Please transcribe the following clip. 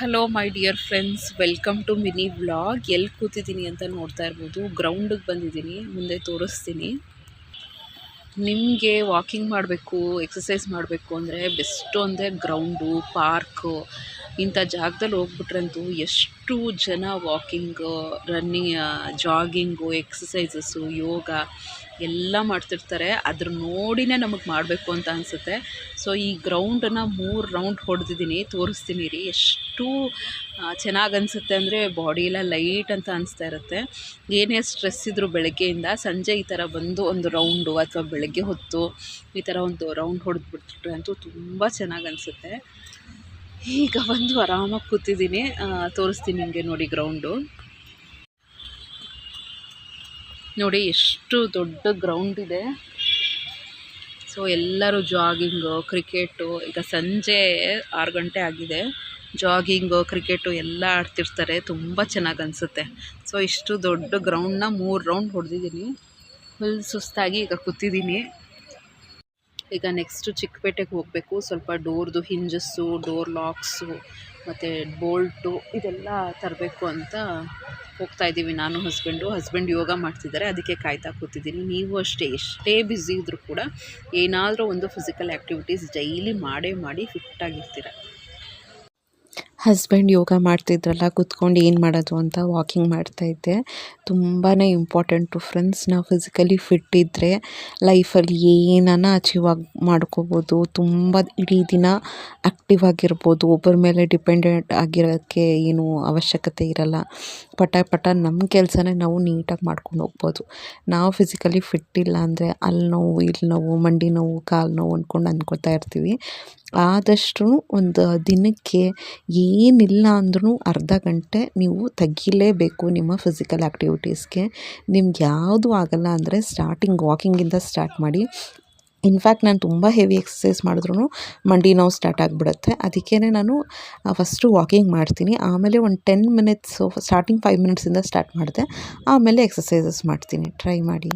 Hello my dear friends, welcome to mini vlog. ಎಲ್ಲಿ ಕೂತಿದ್ದೀನಿ ಅಂತ ನೋಡ್ತಾ ಇರ್ಬೋದು. ಗ್ರೌಂಡಿಗೆ ಬಂದಿದ್ದೀನಿ, ಮುಂದೆ ತೋರಿಸ್ತೀನಿ. ನಿಮಗೆ ವಾಕಿಂಗ್ ಮಾಡಬೇಕು, ಎಕ್ಸಸೈಸ್ ಮಾಡಬೇಕು ಅಂದರೆ ಬೆಸ್ಟು ಅಂದರೆ ಗ್ರೌಂಡು, ಪಾರ್ಕು ಇಂಥ ಜಾಗದಲ್ಲಿ ಹೋಗ್ಬಿಟ್ರಂತೂ ಎಷ್ಟು ಜನ ವಾಕಿಂಗು, ರನ್ನಿಂಗ್, ಜಾಗಿಂಗು, ಎಕ್ಸಸೈಸಸ್ಸು, ಯೋಗ ಎಲ್ಲ ಮಾಡ್ತಿರ್ತಾರೆ. ಅದ್ರ ನೋಡಿನೇ ನಮಗೆ ಮಾಡಬೇಕು ಅಂತ ಅನಿಸುತ್ತೆ. ಸೊ ಈ ಗ್ರೌಂಡನ್ನು 3 ರೌಂಡ್ ಹೊಡೆದಿದ್ದೀನಿ, ತೋರಿಸ್ತೀನಿ ರೀ. ಎಷ್ಟು ಚೆನ್ನಾಗಿ ಅನಿಸುತ್ತೆ ಅಂದರೆ ಬಾಡಿ ಎಲ್ಲ ಲೈಟ್ ಅಂತ ಅನಿಸ್ತಾ ಇರುತ್ತೆ. ಏನೇ ಸ್ಟ್ರೆಸ್ ಇದ್ದರೂ ಬೆಳಗ್ಗೆಯಿಂದ ಸಂಜೆ ಈ ಥರ ಬಂದು ಒಂದು ರೌಂಡು ಅಥವಾ ಬೆಳಗ್ಗೆ ಹೊತ್ತು ಈ ಥರ ಒಂದು ರೌಂಡ್ ಹೊಡೆದ್ಬಿಟ್ರೆ ಅಂತೂ ತುಂಬ ಚೆನ್ನಾಗಿ ಅನಿಸುತ್ತೆ. ಈಗ ಬಂದು ಆರಾಮಾಗಿ ಕೂತಿದ್ದೀನಿ, ತೋರಿಸ್ತೀನಿ ನಿಮಗೆ. ನೋಡಿ ಗ್ರೌಂಡು ನೋಡಿ, ಎಷ್ಟು ದೊಡ್ಡ ಗ್ರೌಂಡ್ ಇದೆ. ಸೊ ಎಲ್ಲರೂ ಜಾಗಿಂಗು, ಕ್ರಿಕೆಟು, ಈಗ ಸಂಜೆ 6 ಗಂಟೆ ಆಗಿದೆ. ಜಾಗಿಂಗು, ಕ್ರಿಕೆಟು ಎಲ್ಲ ಆಡ್ತಿರ್ತಾರೆ. ತುಂಬ ಚೆನ್ನಾಗಿ ಅನಿಸುತ್ತೆ. ಸೊ ಇಷ್ಟು ದೊಡ್ಡ ಗ್ರೌಂಡನ್ನ 3 ರೌಂಡ್ ಹೊಡೆದಿದ್ದೀನಿ. ಫುಲ್ ಸುಸ್ತಾಗಿ ಈಗ ಕೂತಿದ್ದೀನಿ. ಈಗ ನೆಕ್ಸ್ಟು ಚಿಕ್ಕಪೇಟೆಗೆ ಹೋಗಬೇಕು. ಸ್ವಲ್ಪ ಡೋರ್ದು ಹಿಂಜಸ್ಸು, ಡೋರ್ ಲಾಕ್ಸು ಮತ್ತು ಬೋಲ್ಟು ಇದೆಲ್ಲ ತರಬೇಕು ಅಂತ ಹೋಗ್ತಾ ಇದ್ದೀವಿ. ನಾನು ಹಸ್ಬೆಂಡ್ ಯೋಗ ಮಾಡ್ತಿದ್ದಾರೆ, ಅದಕ್ಕೆ ಕಾಯ್ತಾ ಕೂತಿದ್ದೀನಿ. ನೀವು ಅಷ್ಟೇ, ಎಷ್ಟೇ ಬ್ಯುಸಿ ಇದ್ದರೂ ಕೂಡ ಏನಾದರೂ ಒಂದು ಫಿಸಿಕಲ್ ಆ್ಯಕ್ಟಿವಿಟೀಸ್ ಡೈಲಿ ಮಾಡಿ ಫಿಟ್ಟಾಗಿರ್ತೀರ. ಹಸ್ಬೆಂಡ್ ಯೋಗ ಮಾಡ್ತಿದ್ರಲ್ಲ, ಕೂತ್ಕೊಂಡು ಏನು ಮಾಡೋದು ಅಂತ ವಾಕಿಂಗ್ ಮಾಡ್ತಾಯಿದ್ದೆ. ತುಂಬಾ ಇಂಪಾರ್ಟೆಂಟು ಫ್ರೆಂಡ್ಸ್. ನಾವು ಫಿಸಿಕಲಿ ಫಿಟ್ ಇದ್ದರೆ ಲೈಫಲ್ಲಿ ಏನನ್ನ ಅಚೀವ್ ಮಾಡ್ಕೋಬೋದು. ತುಂಬ ಇಡೀ ದಿನ ಆ್ಯಕ್ಟಿವ್ ಆಗಿರ್ಬೋದು. ಒಬ್ಬರ ಮೇಲೆ ಡಿಪೆಂಡೆಂಟ್ ಆಗಿರೋಕ್ಕೆ ಏನು ಅವಶ್ಯಕತೆ ಇರಲ್ಲ. ಪಟ ನಮ್ಮ ಕೆಲಸನೇ ನಾವು ನೀಟಾಗಿ ಮಾಡ್ಕೊಂಡು ಹೋಗ್ಬೋದು. ನಾವು ಫಿಸಿಕಲಿ ಫಿಟ್ ಇಲ್ಲ ಅಂದರೆ ಅಲ್ಲಿ ನೋವು, ಇಲ್ಲಿ ನೋವು, ಮಂಡಿ ನೋವು, ಕಾಲು ನೋವು ಅಂದ್ಕೊತಾ ಇರ್ತೀವಿ. ಆದಷ್ಟು ಒಂದು ದಿನಕ್ಕೆ ಏನಿಲ್ಲ ಅಂದ್ರೂ ಅರ್ಧ ಗಂಟೆ ನೀವು ತೆಗಿಲೇಬೇಕು ನಿಮ್ಮ ಫಿಸಿಕಲ್ ಆ್ಯಕ್ಟಿವಿಟೀಸ್ಗೆ. ನಿಮ್ಗೆ ಯಾವುದು ಆಗಲ್ಲ ಅಂದರೆ ವಾಕಿಂಗಿಂದ ಸ್ಟಾರ್ಟ್ ಮಾಡಿ. ಇನ್ಫ್ಯಾಕ್ಟ್ ನಾನು ತುಂಬ ಹೆವಿ ಎಕ್ಸಸೈಸ್ ಮಾಡಿದ್ರೂ ಮಂಡಿ ನೋವು ಸ್ಟಾರ್ಟ್ ಆಗಿಬಿಡುತ್ತೆ. ಅದಕ್ಕೇ ನಾನು ಫಸ್ಟು ವಾಕಿಂಗ್ ಮಾಡ್ತೀನಿ, ಆಮೇಲೆ ಒಂದು 10 ಮಿನಿಟ್ಸು, ಸ್ಟಾರ್ಟಿಂಗ್ 5 ಮಿನಿಟ್ಸಿಂದ ಸ್ಟಾರ್ಟ್ ಮಾಡಿದೆ, ಆಮೇಲೆ ಎಕ್ಸಸೈಸಸ್ ಮಾಡ್ತೀನಿ. ಟ್ರೈ ಮಾಡಿ.